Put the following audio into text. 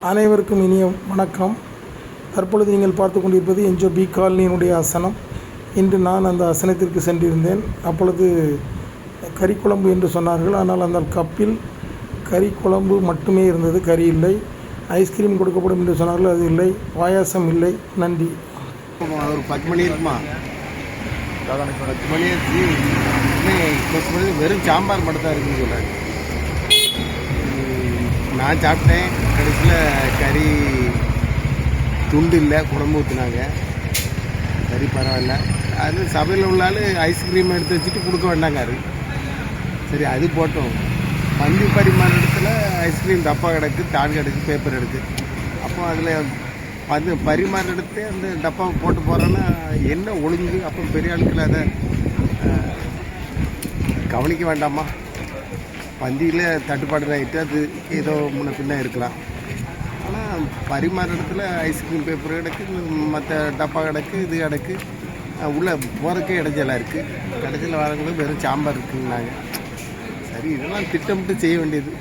அனைவருக்கும் இனிய வணக்கம். தற்பொழுது நீங்கள் பார்த்து கொண்டிருப்பது என்ஜோ பி காலனியினுடைய ஆசனம். இன்று நான் அந்த ஆசனத்திற்கு சென்றிருந்தேன். அப்பொழுது கறி குழம்பு என்று சொன்னார்கள். ஆனால் அந்த கப்பில் கறி குழம்பு மட்டுமே இருந்தது, கறி இல்லை. ஐஸ்கிரீம் கொடுக்கப்படும் என்று சொன்னார்கள், அது இல்லை. பாயாசம் இல்லை. நன்றி. ஒரு 10 மணி இருக்குமா, 10 மணி வெறும் சாம்பார் மட்டும் தான் இருக்குன்னு சொல்கிறாங்க. நான் சாப்பிட்டேன். கடைசியில் கறி துண்டு இல்லை, குழம்பு ஊற்றுனாங்க. சரி பரவாயில்ல. அது சபையில் உள்ளாலும் ஐஸ்கிரீம் எடுத்து வச்சுட்டு கொடுக்க வேண்டாங்காரு. சரி அது போட்டோம். பந்தி பரிமாற இடத்துல ஐஸ்கிரீம் டப்பா கிடக்கு, தாள் கிடக்கு, பேப்பர் எடுக்கு. அப்போ அதில் பரிமாற எடுத்து அந்த டப்பாவை போட்டு போகிறோன்னா என்ன ஒழுங்கு? அப்போ பெரிய ஆட்கள் அதை கவனிக்க வேண்டாமா? பந்தியில் தட்டுப்பாடு ஆகிட்டு அது ஏதோ முன்ன பின்ன இருக்கலாம். ஆனால் பரிமாற இடத்துல ஐஸ்கிரீம் பேப்பர் கிடக்கு, மற்ற டப்பா கிடக்கு, இது கிடக்கு. உள்ளே போகிறதுக்கே இடைஞ்சலாக இருக்குது. கடைசியில் வரவங்களுக்கு வெறும் சாம்பார் இருக்குங்கன்னாங்க. சரி, இதெல்லாம் திட்டமிட்டு செய்ய வேண்டியது.